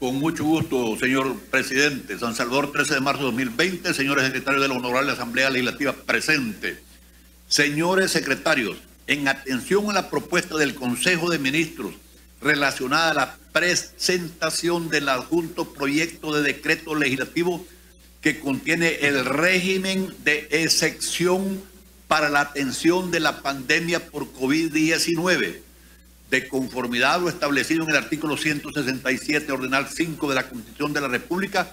Con mucho gusto, señor presidente. San Salvador, 13 de marzo de 2020. Señores secretarios de la Honorable Asamblea Legislativa presente. Señores secretarios, en atención a la propuesta del Consejo de Ministros relacionada a la presentación del adjunto proyecto de decreto legislativo que contiene el régimen de excepción para la atención de la pandemia por COVID-19, de conformidad a lo establecido en el artículo 167, ordenal 5 de la Constitución de la República,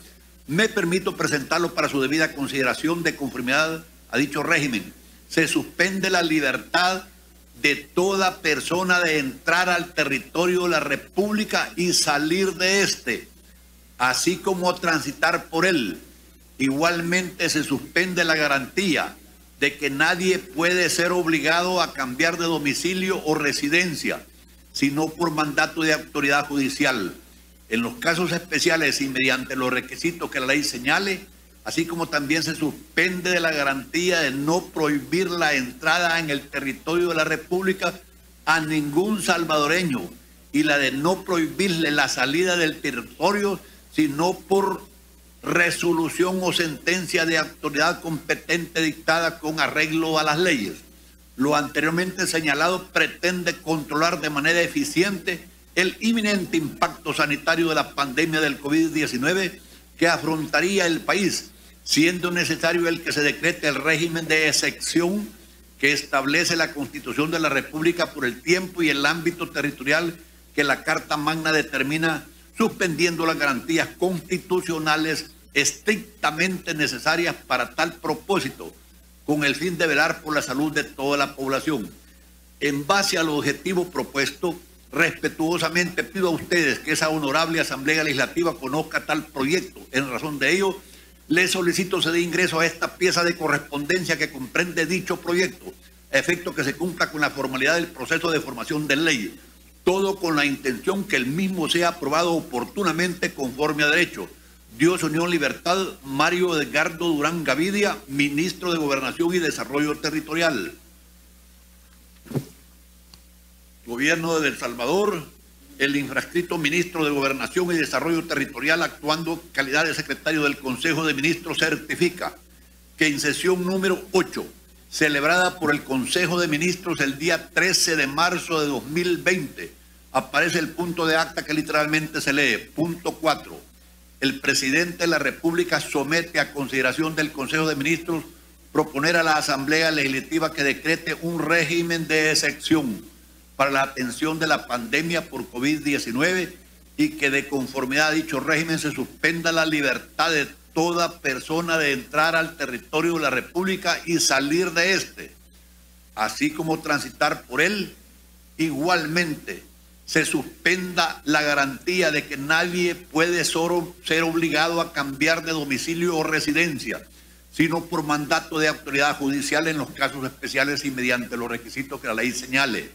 me permito presentarlo para su debida consideración de conformidad a dicho régimen. Se suspende la libertad de toda persona de entrar al territorio de la República y salir de este, así como transitar por él. Igualmente se suspende la garantía de que nadie puede ser obligado a cambiar de domicilio o residencia, sino por mandato de autoridad judicial, en los casos especiales y mediante los requisitos que la ley señale, así como también se suspende de la garantía de no prohibir la entrada en el territorio de la República a ningún salvadoreño y la de no prohibirle la salida del territorio, sino por resolución o sentencia de autoridad competente dictada con arreglo a las leyes. Lo anteriormente señalado pretende controlar de manera eficiente el inminente impacto sanitario de la pandemia del COVID-19 que afrontaría el país, siendo necesario el que se decrete el régimen de excepción que establece la Constitución de la República por el tiempo y el ámbito territorial que la Carta Magna determina, suspendiendo las garantías constitucionales estrictamente necesarias para tal propósito, con el fin de velar por la salud de toda la población. En base al objetivo propuesto, respetuosamente pido a ustedes que esa honorable Asamblea Legislativa conozca tal proyecto. En razón de ello, les solicito se dé ingreso a esta pieza de correspondencia que comprende dicho proyecto, a efecto que se cumpla con la formalidad del proceso de formación de ley, todo con la intención que el mismo sea aprobado oportunamente conforme a derecho. Dios, Unión, Libertad, Mario Edgardo Durán Gavidia, Ministro de Gobernación y Desarrollo Territorial. Gobierno de El Salvador, el infrascrito Ministro de Gobernación y Desarrollo Territorial, actuando en calidad de secretario del Consejo de Ministros, certifica que en sesión número 8, celebrada por el Consejo de Ministros el día 13 de marzo de 2020, aparece el punto de acta que literalmente se lee, punto 4. El presidente de la República somete a consideración del Consejo de Ministros proponer a la Asamblea Legislativa que decrete un régimen de excepción para la atención de la pandemia por COVID-19 y que de conformidad a dicho régimen se suspenda la libertad de toda persona de entrar al territorio de la República y salir de este, así como transitar por él. Igualmente, se suspenda la garantía de que nadie puede ser obligado a cambiar de domicilio o residencia, sino por mandato de autoridad judicial en los casos especiales y mediante los requisitos que la ley señale,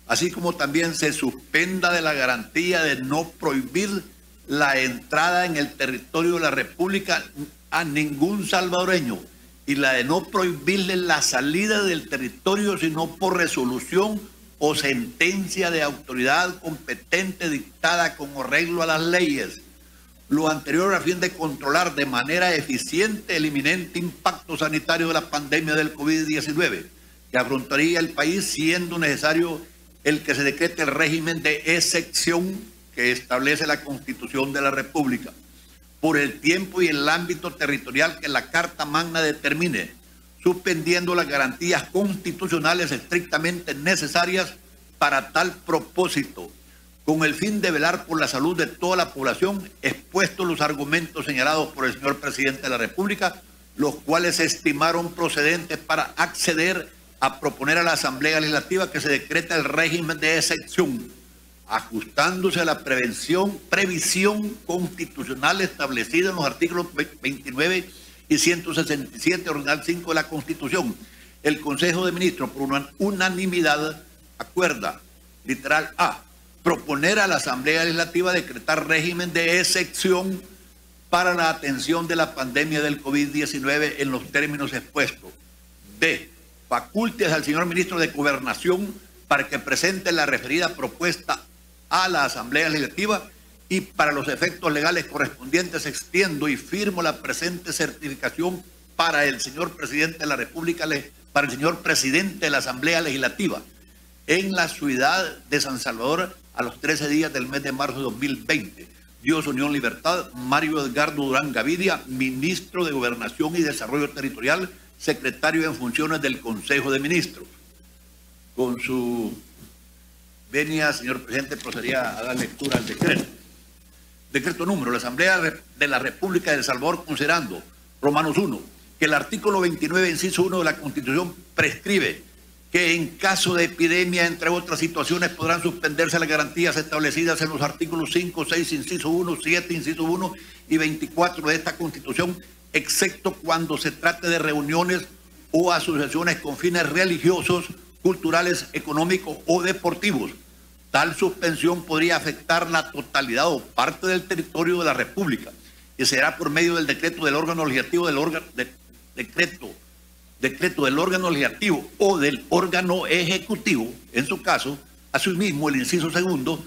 así como también se suspenda de la garantía de no prohibir la entrada en el territorio de la República a ningún salvadoreño y la de no prohibirle la salida del territorio, sino por resolución o sentencia de autoridad competente dictada con arreglo a las leyes. Lo anterior a fin de controlar de manera eficiente el inminente impacto sanitario de la pandemia del COVID-19 que afrontaría el país, siendo necesario el que se decrete el régimen de excepción que establece la Constitución de la República por el tiempo y el ámbito territorial que la Carta Magna determine, suspendiendo las garantías constitucionales estrictamente necesarias para tal propósito, con el fin de velar por la salud de toda la población, expuestos los argumentos señalados por el señor presidente de la República, los cuales se estimaron procedentes para acceder a proponer a la Asamblea Legislativa que se decrete el régimen de excepción, ajustándose a la previsión constitucional establecida en los artículos 29 y 167, ordenal 5 de la Constitución. El Consejo de Ministros, por unanimidad, acuerda, literal A, proponer a la Asamblea Legislativa decretar régimen de excepción para la atención de la pandemia del COVID-19 en los términos expuestos. B, facultes al señor Ministro de Gobernación para que presente la referida propuesta a la Asamblea Legislativa y para los efectos legales correspondientes extiendo y firmo la presente certificación para el señor presidente de la República, para el señor presidente de la Asamblea Legislativa en la ciudad de San Salvador a los 13 días del mes de marzo de 2020. Dios, Unión, Libertad, Mario Edgardo Durán Gavidia, ministro de Gobernación y Desarrollo Territorial, secretario en funciones del Consejo de Ministros. Con su venia, señor presidente, procedería a dar lectura al decreto. Decreto número, la Asamblea de la República de El Salvador, considerando, Romanos 1, que el artículo 29, inciso 1 de la Constitución prescribe que en caso de epidemia, entre otras situaciones, podrán suspenderse las garantías establecidas en los artículos 5, 6, inciso 1, 7, inciso 1 y 24 de esta Constitución, excepto cuando se trate de reuniones o asociaciones con fines religiosos, culturales, económicos o deportivos. Tal suspensión podría afectar la totalidad o parte del territorio de la República y será por medio del decreto del órgano legislativo decreto del órgano legislativo o del órgano ejecutivo, en su caso. Asimismo, el inciso segundo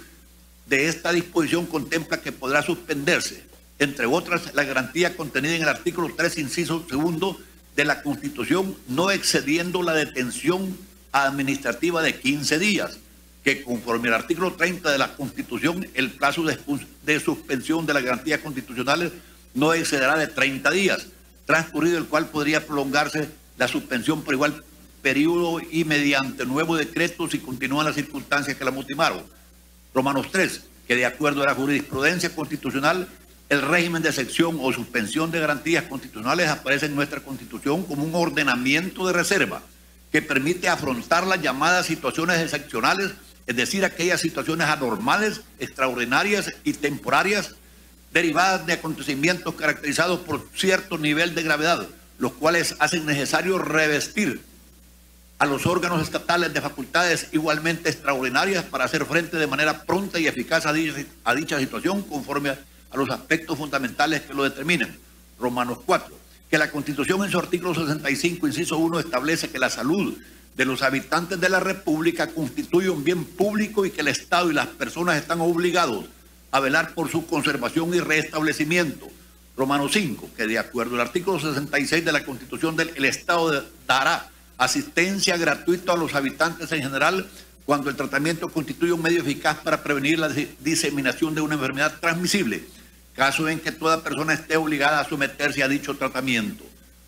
de esta disposición contempla que podrá suspenderse, entre otras, la garantía contenida en el artículo 3, inciso segundo de la Constitución, no excediendo la detención administrativa de 15 días, que conforme al artículo 30 de la Constitución, el plazo de suspensión de las garantías constitucionales no excederá de 30 días, transcurrido el cual podría prolongarse la suspensión por igual periodo y mediante nuevo decreto si continúan las circunstancias que la motivaron. Romanos 3, que de acuerdo a la jurisprudencia constitucional, el régimen de excepción o suspensión de garantías constitucionales aparece en nuestra Constitución como un ordenamiento de reserva que permite afrontar las llamadas situaciones excepcionales, es decir, aquellas situaciones anormales, extraordinarias y temporarias derivadas de acontecimientos caracterizados por cierto nivel de gravedad, los cuales hacen necesario revestir a los órganos estatales de facultades igualmente extraordinarias para hacer frente de manera pronta y eficaz a dicha situación conforme a los aspectos fundamentales que lo determinen. Romanos 4, que la Constitución en su artículo 65, inciso 1, establece que la salud de los habitantes de la República constituye un bien público y que el Estado y las personas están obligados a velar por su conservación y restablecimiento. Romanos 5, que de acuerdo al artículo 66 de la Constitución, el Estado dará asistencia gratuita a los habitantes en general cuando el tratamiento constituye un medio eficaz para prevenir la diseminación de una enfermedad transmisible, caso en que toda persona esté obligada a someterse a dicho tratamiento.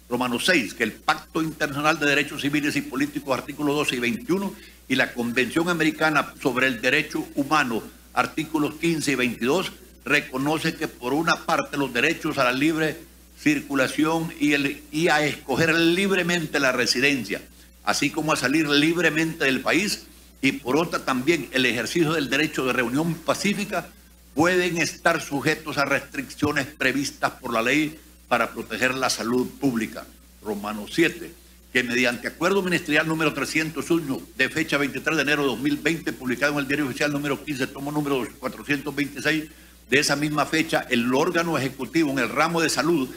Romanos 6, que el Pacto Internacional de Derechos Civiles y Políticos, artículos 12 y 21, y la Convención Americana sobre el Derecho Humano, artículos 15 y 22, reconoce que por una parte los derechos a la libre circulación y a escoger libremente la residencia, así como a salir libremente del país, y por otra también el ejercicio del derecho de reunión pacífica, pueden estar sujetos a restricciones previstas por la ley para proteger la salud pública. Romanos 7, que mediante acuerdo ministerial número 301 de fecha 23 de enero de 2020, publicado en el Diario Oficial número 15, tomo número 426, de esa misma fecha, el órgano ejecutivo en el ramo de salud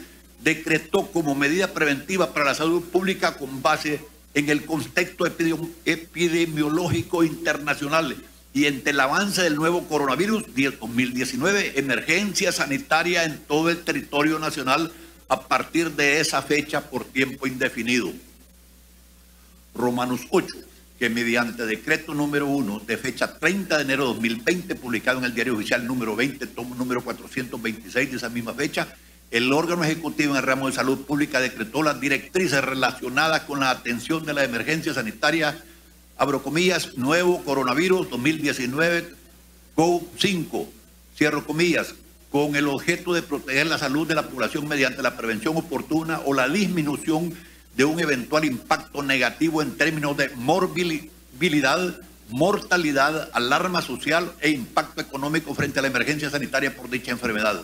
decretó como medida preventiva para la salud pública con base en el contexto epidemiológico internacional y ante el avance del nuevo coronavirus 2019, emergencia sanitaria en todo el territorio nacional a partir de esa fecha por tiempo indefinido. Romanos 8, que mediante decreto número 1 de fecha 30 de enero de 2020, publicado en el Diario Oficial número 20, tomo número 426 de esa misma fecha, el órgano ejecutivo en el ramo de salud pública decretó las directrices relacionadas con la atención de la emergencia sanitaria, abro comillas, nuevo coronavirus 2019, CO5, cierro comillas, con el objeto de proteger la salud de la población mediante la prevención oportuna o la disminución de un eventual impacto negativo en términos de morbilidad, mortalidad, alarma social e impacto económico frente a la emergencia sanitaria por dicha enfermedad.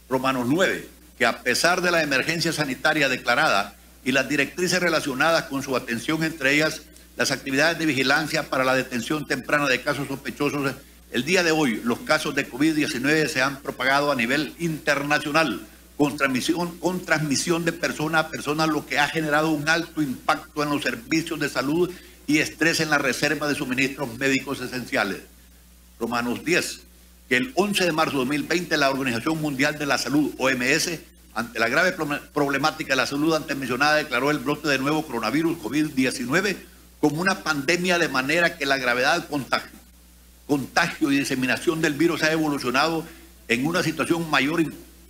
Romanos 9, que a pesar de la emergencia sanitaria declarada y las directrices relacionadas con su atención, entre ellas las actividades de vigilancia para la detención temprana de casos sospechosos, el día de hoy los casos de COVID-19 se han propagado a nivel internacional con transmisión de persona a persona, lo que ha generado un alto impacto en los servicios de salud y estrés en la reserva de suministros médicos esenciales. Romanos 10, que el 11 de marzo de 2020 la Organización Mundial de la Salud, OMS, ante la grave problemática de la salud antes mencionada, declaró el brote de nuevo coronavirus COVID-19 como una pandemia, de manera que la gravedad, contagio y diseminación del virus ha evolucionado en una situación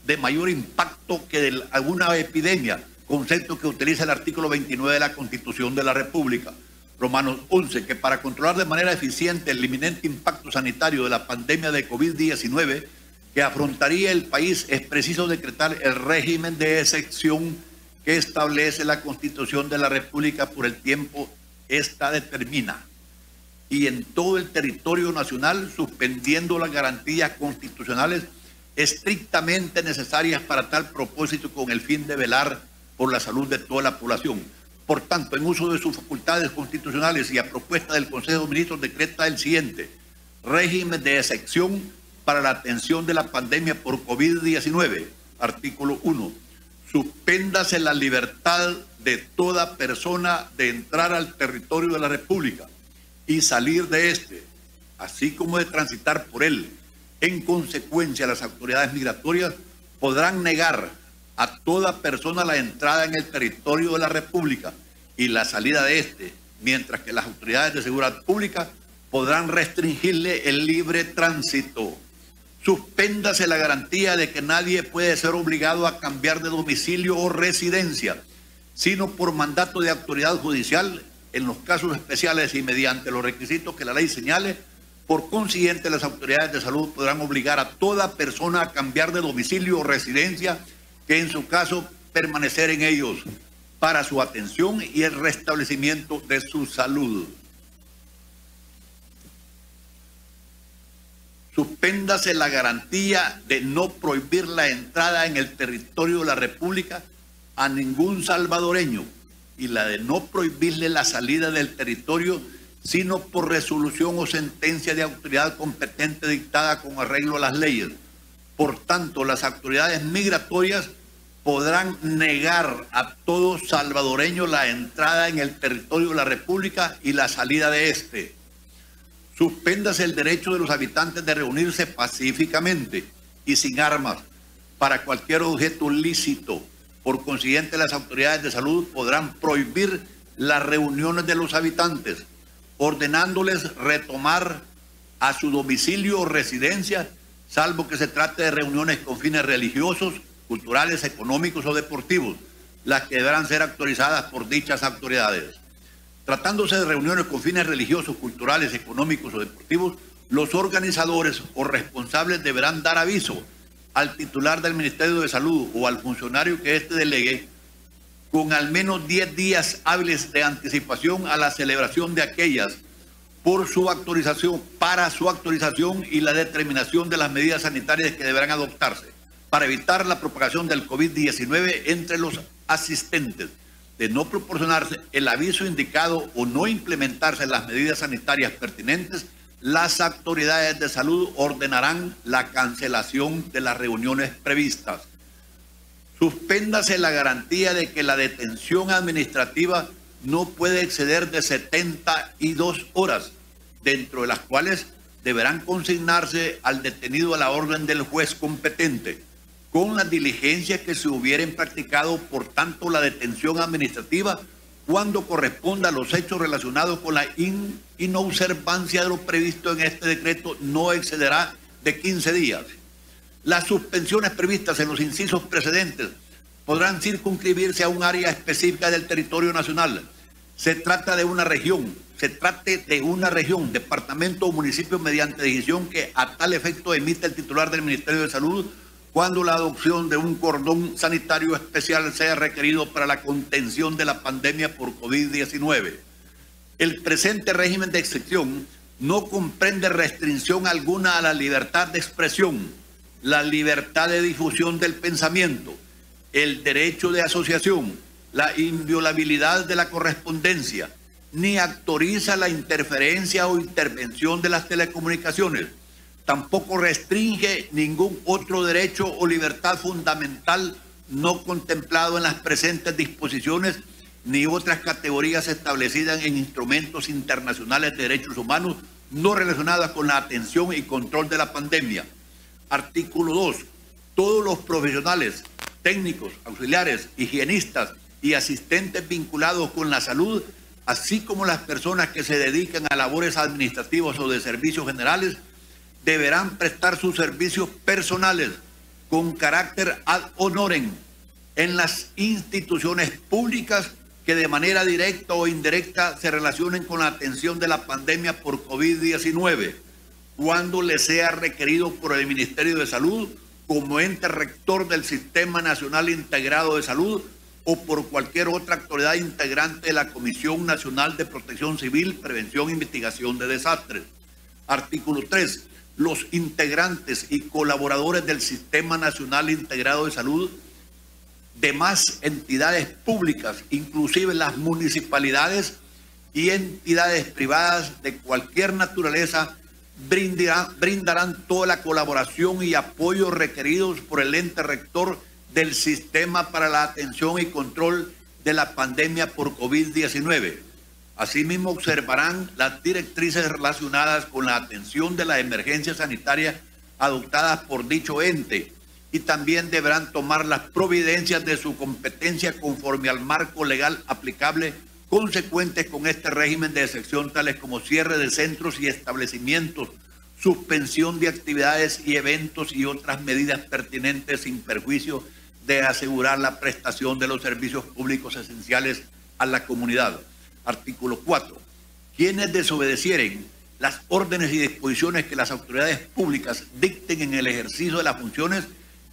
de mayor impacto que de alguna epidemia, concepto que utiliza el artículo 29 de la Constitución de la República. Romanos 11, que para controlar de manera eficiente el inminente impacto sanitario de la pandemia de COVID-19 que afrontaría el país, es preciso decretar el régimen de excepción que establece la Constitución de la República por el tiempo esta determina, y en todo el territorio nacional, suspendiendo las garantías constitucionales estrictamente necesarias para tal propósito, con el fin de velar por la salud de toda la población. Por tanto, en uso de sus facultades constitucionales y a propuesta del Consejo de Ministros, decreta el siguiente: régimen de excepción para la atención de la pandemia por COVID-19. Artículo 1. Suspéndase la libertad de toda persona de entrar al territorio de la República y salir de este, así como de transitar por él. En consecuencia, las autoridades migratorias podrán negar a toda persona la entrada en el territorio de la República y la salida de este, mientras que las autoridades de seguridad pública podrán restringirle el libre tránsito. Suspéndase la garantía de que nadie puede ser obligado a cambiar de domicilio o residencia, sino por mandato de autoridad judicial, en los casos especiales y mediante los requisitos que la ley señale. Por consiguiente, las autoridades de salud podrán obligar a toda persona a cambiar de domicilio o residencia, que en su caso permanecer en ellos para su atención y el restablecimiento de su salud. Suspéndase la garantía de no prohibir la entrada en el territorio de la República a ningún salvadoreño y la de no prohibirle la salida del territorio, sino por resolución o sentencia de autoridad competente dictada con arreglo a las leyes. Por tanto, las autoridades migratorias podrán negar a todo salvadoreño la entrada en el territorio de la República y la salida de este. Suspéndase el derecho de los habitantes de reunirse pacíficamente y sin armas para cualquier objeto lícito. Por consiguiente, las autoridades de salud podrán prohibir las reuniones de los habitantes, ordenándoles retomar a su domicilio o residencia, salvo que se trate de reuniones con fines religiosos, culturales, económicos o deportivos, las que deberán ser autorizadas por dichas autoridades. Tratándose de reuniones con fines religiosos, culturales, económicos o deportivos, los organizadores o responsables deberán dar aviso al titular del Ministerio de Salud o al funcionario que éste delegue con al menos 10 días hábiles de anticipación a la celebración de aquellas para su actualización y la determinación de las medidas sanitarias que deberán adoptarse para evitar la propagación del COVID-19 entre los asistentes. De no proporcionarse el aviso indicado o no implementarse las medidas sanitarias pertinentes, las autoridades de salud ordenarán la cancelación de las reuniones previstas. Suspéndase la garantía de que la detención administrativa no puede exceder de 72 horas, dentro de las cuales deberán consignarse al detenido a la orden del juez competente, con las diligencias que se hubieran practicado. Por tanto, la detención administrativa, cuando corresponda a los hechos relacionados con la inobservancia de lo previsto en este decreto, no excederá de 15 días. Las suspensiones previstas en los incisos precedentes podrán circunscribirse a un área específica del territorio nacional. Se trate de una región, departamento o municipio, mediante decisión que a tal efecto emite el titular del Ministerio de Salud, cuando la adopción de un cordón sanitario especial sea requerido para la contención de la pandemia por COVID-19. El presente régimen de excepción no comprende restricción alguna a la libertad de expresión, la libertad de difusión del pensamiento, el derecho de asociación, la inviolabilidad de la correspondencia, ni autoriza la interferencia o intervención de las telecomunicaciones. Tampoco restringe ningún otro derecho o libertad fundamental no contemplado en las presentes disposiciones, ni otras categorías establecidas en instrumentos internacionales de derechos humanos no relacionadas con la atención y control de la pandemia. Artículo 2. Todos los profesionales, técnicos, auxiliares, higienistas y asistentes vinculados con la salud, así como las personas que se dedican a labores administrativas o de servicios generales, deberán prestar sus servicios personales con carácter ad honorem en las instituciones públicas que de manera directa o indirecta se relacionen con la atención de la pandemia por COVID-19, cuando les sea requerido por el Ministerio de Salud como ente rector del Sistema Nacional Integrado de Salud o por cualquier otra autoridad integrante de la Comisión Nacional de Protección Civil, Prevención e Investigación de Desastres. Artículo 3. Los integrantes y colaboradores del Sistema Nacional Integrado de Salud, demás entidades públicas, inclusive las municipalidades y entidades privadas de cualquier naturaleza, brindarán toda la colaboración y apoyo requeridos por el ente rector del Sistema para la Atención y Control de la Pandemia por COVID-19. Asimismo, observarán las directrices relacionadas con la atención de la emergencia sanitaria adoptadas por dicho ente y también deberán tomar las providencias de su competencia conforme al marco legal aplicable consecuentes con este régimen de excepción, tales como cierre de centros y establecimientos, suspensión de actividades y eventos y otras medidas pertinentes sin perjuicio de asegurar la prestación de los servicios públicos esenciales a la comunidad. Artículo 4. Quienes desobedecieren las órdenes y disposiciones que las autoridades públicas dicten en el ejercicio de las funciones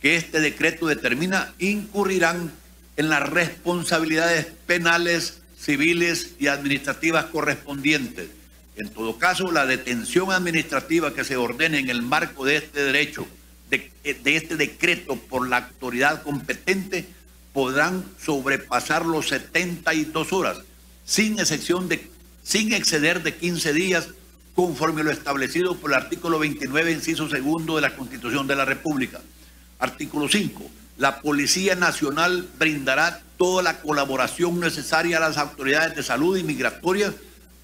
que este decreto determina, incurrirán en las responsabilidades penales, civiles y administrativas correspondientes. En todo caso, la detención administrativa que se ordene en el marco de este derecho, de este decreto por la autoridad competente, podrán sobrepasar los 72 horas, sin exceder de 15 días, conforme a lo establecido por el artículo 29, inciso segundo de la Constitución de la República. Artículo 5. La Policía Nacional brindará toda la colaboración necesaria a las autoridades de salud y migratorias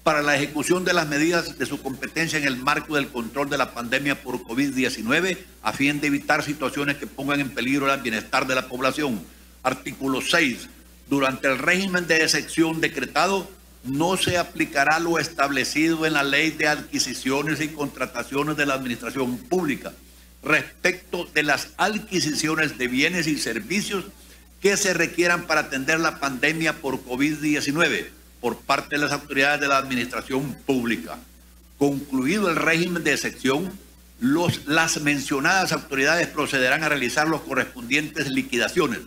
para la ejecución de las medidas de su competencia en el marco del control de la pandemia por COVID-19, a fin de evitar situaciones que pongan en peligro el bienestar de la población. Artículo 6. Durante el régimen de excepción decretado, no se aplicará lo establecido en la Ley de Adquisiciones y Contrataciones de la Administración Pública respecto de las adquisiciones de bienes y servicios que se requieran para atender la pandemia por COVID-19 por parte de las autoridades de la Administración Pública. Concluido el régimen de excepción, las mencionadas autoridades procederán a realizar los correspondientes liquidaciones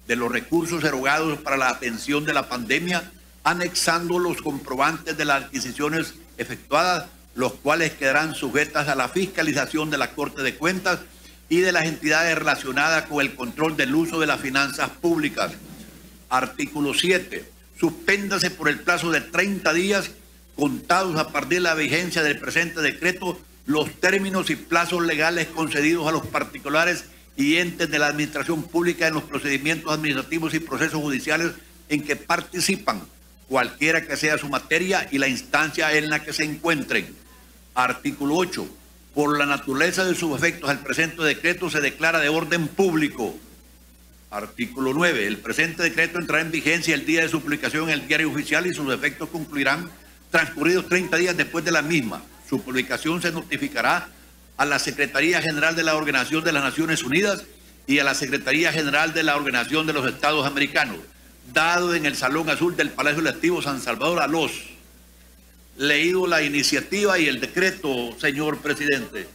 de los recursos erogados para la atención de la pandemia, anexando los comprobantes de las adquisiciones efectuadas, los cuales quedarán sujetas a la fiscalización de la Corte de Cuentas y de las entidades relacionadas con el control del uso de las finanzas públicas. Artículo 7. Suspéndase por el plazo de 30 días contados a partir de la vigencia del presente decreto los términos y plazos legales concedidos a los particulares y entes de la administración pública en los procedimientos administrativos y procesos judiciales en que participan, cualquiera que sea su materia y la instancia en la que se encuentren. Artículo 8. Por la naturaleza de sus efectos, el presente decreto se declara de orden público. Artículo 9. El presente decreto entrará en vigencia el día de su publicación en el Diario Oficial y sus efectos concluirán transcurridos 30 días después de la misma. Su publicación se notificará a la Secretaría General de la Organización de las Naciones Unidas y a la Secretaría General de la Organización de los Estados Americanos, dado en el Salón Azul del Palacio Legislativo San Salvador a los... Leído la iniciativa y el decreto, señor presidente.